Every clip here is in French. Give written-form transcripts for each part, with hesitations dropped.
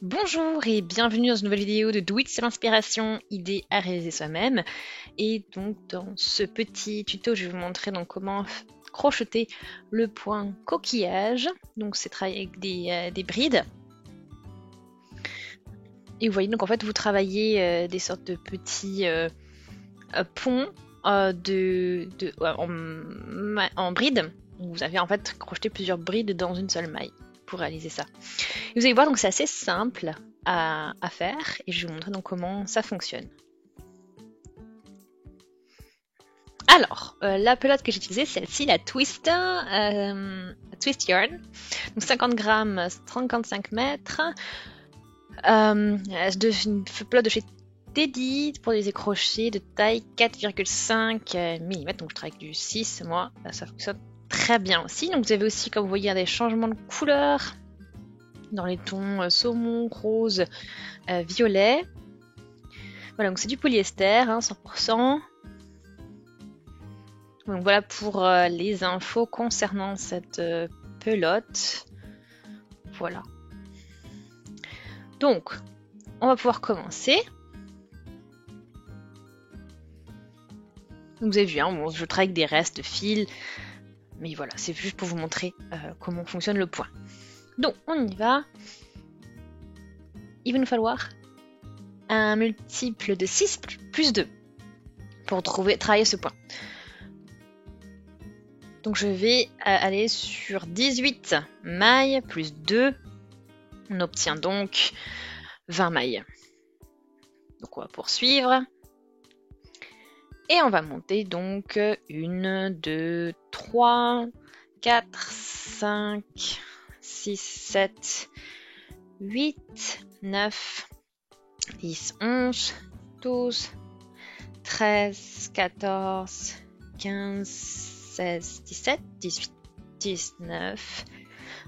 Bonjour et bienvenue dans une nouvelle vidéo de Do It, c'est l'inspiration, idée à réaliser soi-même. Et donc dans ce petit tuto, je vais vous montrer donc comment crocheter le point coquillage. Donc c'est travailler avec des brides. Et vous voyez donc en fait vous travaillez des sortes de petits ponts en brides. Vous avez en fait crocheté plusieurs brides dans une seule maille pour réaliser ça. Et vous allez voir donc c'est assez simple à faire et je vais vous montrer donc comment ça fonctionne. Alors, la pelote que j'ai utilisée, c'est celle-ci, la Twist Yarn. Donc 50 grammes, 55 mètres. Une pelote de chez Teddy pour des crochets de taille 4,5 mm. Donc je travaille avec du 6, moi, ça fonctionne très bien aussi. Donc vous avez aussi, comme vous voyez, des changements de couleur dans les tons saumon, rose, violet. Voilà, donc c'est du polyester, 100%. Donc voilà pour les infos concernant cette pelote. Voilà. Donc, on va pouvoir commencer. Donc, vous avez vu, je travaille avec des restes de fil. Mais voilà, c'est juste pour vous montrer comment fonctionne le point. Donc, on y va. Il va nous falloir un multiple de 6 plus 2 pour travailler ce point. Donc je vais aller sur 18 mailles plus 2. On obtient donc 20 mailles. Donc on va poursuivre. Et on va monter donc 1, 2, 3, 4, 5, 6, 7, 8, 9, 10, 11, 12, 13, 14, 15, 16, 17, 18, 19,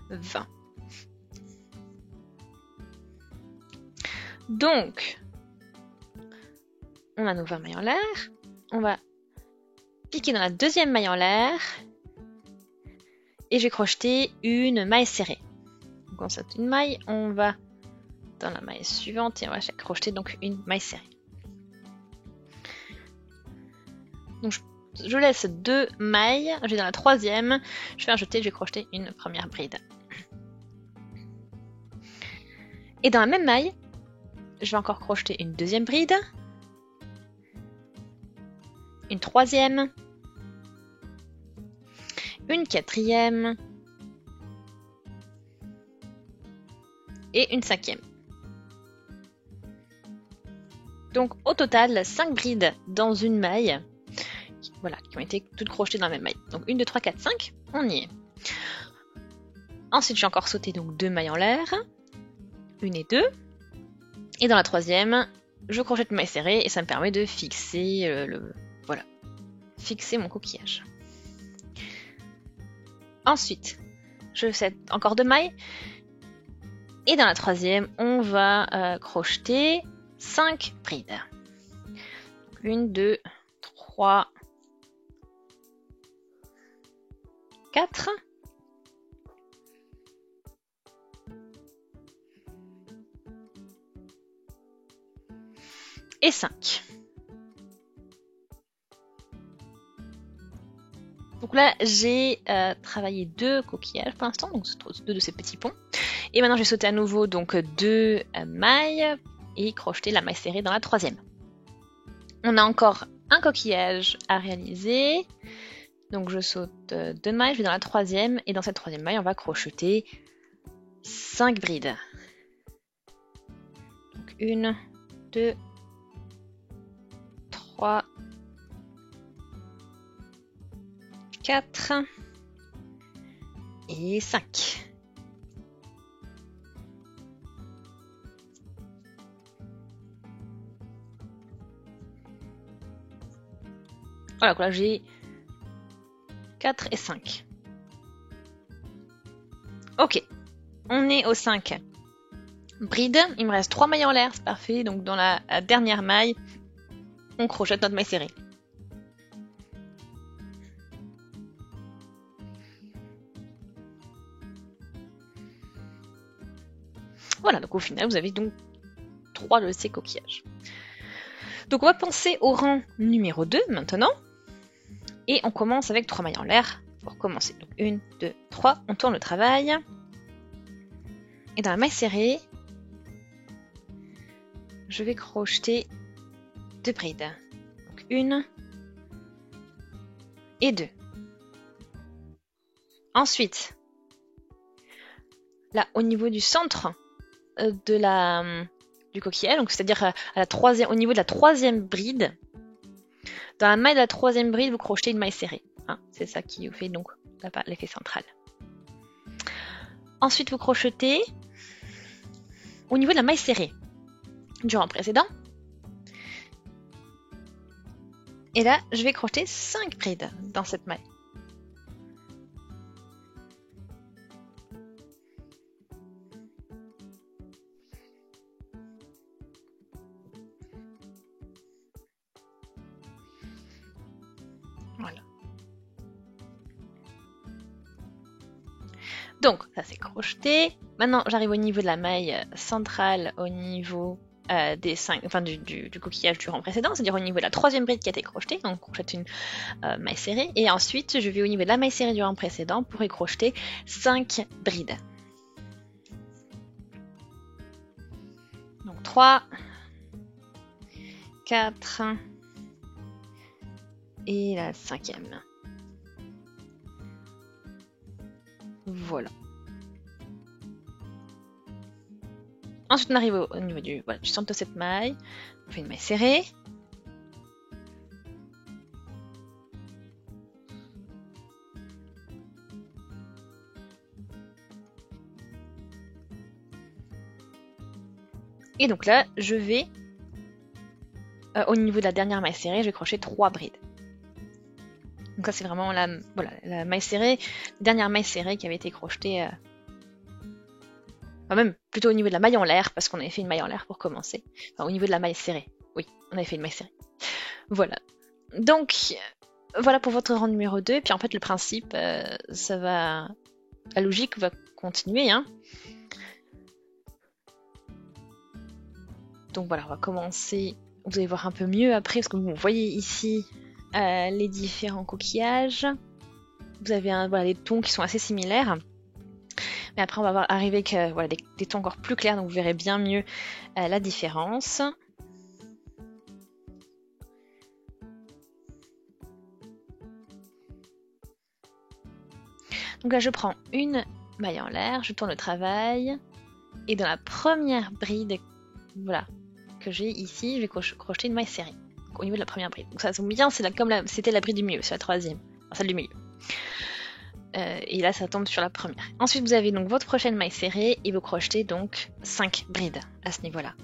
20. Donc, on a nos 20 mailles en l'air. On va piquer dans la deuxième maille en l'air. Et je vais crocheter une maille serrée. Donc on saute une maille, on va dans la maille suivante et on va crocheter donc une maille serrée. Donc je laisse 2 mailles, je vais dans la troisième, je fais un jeté, je vais crocheter une première bride. Et dans la même maille, je vais encore crocheter une deuxième bride, une troisième, une quatrième et une cinquième. Donc au total, 5 brides dans une maille. Voilà, qui ont été toutes crochetées dans la même maille. Donc 1, 2, 3, 4, 5, on y est. Ensuite, j'ai encore sauté donc 2 mailles en l'air, 1 et 2. Et dans la troisième, je crochète une maille serrée et ça me permet de fixer fixer mon coquillage. Ensuite, je fais encore 2 mailles. Et dans la troisième, on va crocheter 5 brides. 1, 2, 3, 4. Et 5. Donc là, j'ai travaillé 2 coquillages pour l'instant, donc 2 de ces petits ponts. Et maintenant, je vais sauter à nouveau donc 2 mailles et crocheter la maille serrée dans la troisième. On a encore un coquillage à réaliser. Donc je saute 2 mailles, je vais dans la troisième. Et dans cette troisième maille, on va crocheter 5 brides. Donc 1, 2, 3, 4 et 5. Voilà, là j'ai 4 et 5. Ok, on est aux 5 brides. Il me reste 3 mailles en l'air, c'est parfait. Donc dans la dernière maille, on crochette notre maille serrée. Voilà, donc au final, vous avez donc 3 de ces coquillages. Donc on va penser au rang numéro 2 maintenant. Et on commence avec 3 mailles en l'air pour commencer. Donc 1, 2, 3, on tourne le travail. Et dans la maille serrée, je vais crocheter 2 brides. Donc 1 et 2. Ensuite, là au niveau du centre du coquillage, donc c'est-à-dire au niveau de la 3e bride, dans la maille de la 3e bride, vous crochetez une maille serrée. Hein, c'est ça qui vous fait donc l'effet central. Ensuite, vous crochetez au niveau de la maille serrée du rang précédent. Et là, je vais crocheter 5 brides dans cette maille. Voilà. Donc, ça c'est crocheté. Maintenant, j'arrive au niveau de la maille centrale, au niveau du coquillage du rang précédent, c'est-à-dire au niveau de la 3e bride qui a été crochetée. Donc, on crochette une maille serrée. Et ensuite, je vais au niveau de la maille serrée du rang précédent pour y crocheter 5 brides. Donc, 3, 4 et la 5e. Voilà. Ensuite, on arrive au niveau du centre de cette maille. On fait une maille serrée. Et donc là, je vais, au niveau de la dernière maille serrée, je vais crocheter 3 brides. Donc ça, c'est vraiment la maille serrée, la dernière maille serrée qui avait été crochetée, enfin même plutôt au niveau de la maille en l'air, parce qu'on avait fait une maille en l'air pour commencer. Enfin, au niveau de la maille serrée, oui, on avait fait une maille serrée. Voilà. Donc, voilà pour votre rang numéro 2. Et puis en fait, le principe, la logique va continuer, hein. Donc voilà, on va commencer. Vous allez voir un peu mieux après, parce que vous voyez ici les différents coquillages. Vous avez des tons qui sont assez similaires. Mais après, on va arriver avec des tons encore plus clairs, donc vous verrez bien mieux la différence. Donc là, je prends une maille en l'air, je tourne le travail. Et dans la première bride, que j'ai ici, je vais crocheter une maille serrée. Donc, au niveau de la première bride. Donc ça tombe bien, c'était la bride du milieu, c'est la 3e, enfin celle du milieu. Et là, ça tombe sur la première. Ensuite, vous avez donc votre prochaine maille serrée et vous crochetez donc 5 brides à ce niveau-là.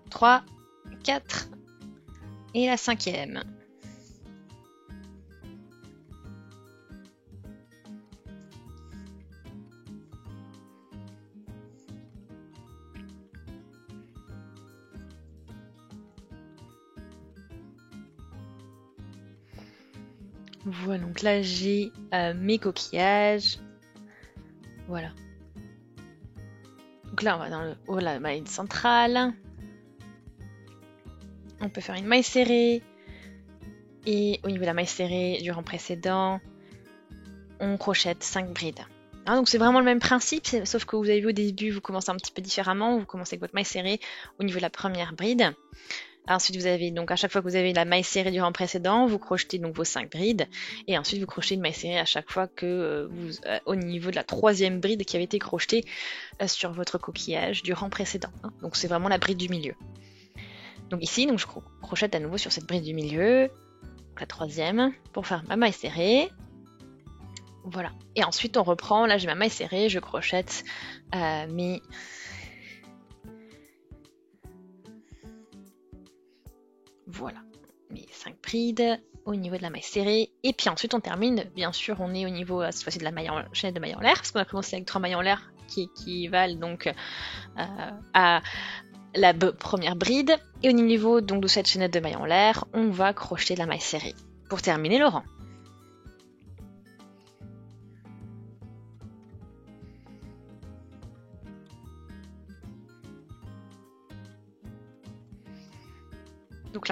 « 3, 4 et la 5e. Voilà, donc là j'ai mes coquillages. Voilà. Donc là on va dans le haut de la maille centrale. On peut faire une maille serrée. Et au niveau de la maille serrée du rang précédent, on crochette 5 brides. Hein, donc c'est vraiment le même principe, sauf que vous avez vu au début, vous commencez un petit peu différemment. Vous commencez avec votre maille serrée au niveau de la première bride. Ensuite, vous avez donc à chaque fois que vous avez la maille serrée du rang précédent, vous crochetez donc vos 5 brides. Et ensuite, vous crochetez une maille serrée à chaque fois que au niveau de la 3e bride qui avait été crochetée sur votre coquillage du rang précédent. Hein. Donc c'est vraiment la bride du milieu. Donc ici, je crochette à nouveau sur cette bride du milieu, la 3e, pour faire ma maille serrée. Voilà. Et ensuite, on reprend. Là, j'ai ma maille serrée, je crochette mes... Voilà, mes 5 brides au niveau de la maille serrée. Et puis ensuite, on termine. Bien sûr, on est au niveau, cette fois-ci, de la chaînette de maille en l'air, parce qu'on a commencé avec 3 mailles en l'air qui équivalent donc à la première bride. Et au niveau donc, de cette chaînette de maille en l'air, on va crocheter la maille serrée pour terminer le rang.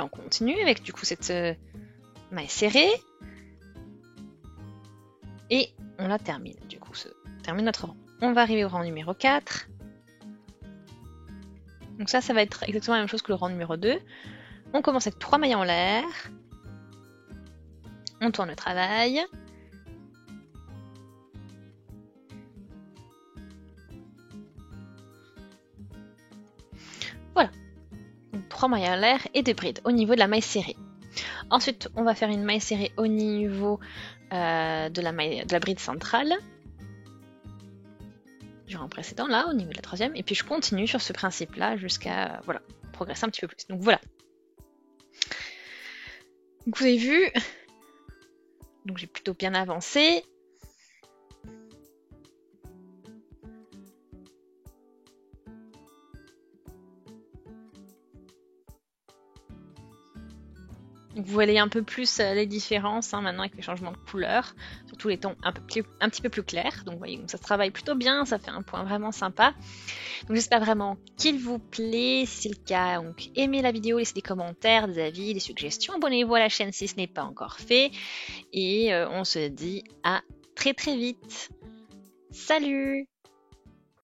là, on continue avec du coup cette maille serrée. Et on la termine, du coup, termine notre rang. On va arriver au rang numéro 4. Donc ça va être exactement la même chose que le rang numéro 2. On commence avec 3 mailles en l'air. On tourne le travail. Voilà. Donc 3 mailles en l'air et des brides au niveau de la maille serrée. Ensuite, on va faire une maille serrée au niveau de la bride centrale. Du rang précédent, là, au niveau de la 3e. Et puis je continue sur ce principe-là jusqu'à voilà, progresser un petit peu plus. Donc voilà. Donc vous avez vu, donc j'ai plutôt bien avancé. Donc vous voyez un peu plus les différences maintenant avec les changements de couleur, surtout les tons un petit peu plus clairs. Donc vous voyez, ça se travaille plutôt bien, ça fait un point vraiment sympa. Donc j'espère vraiment qu'il vous plaît. Si c'est le cas, donc aimez la vidéo, laissez des commentaires, des avis, des suggestions. Abonnez-vous à la chaîne si ce n'est pas encore fait. Et on se dit à très très vite. Salut!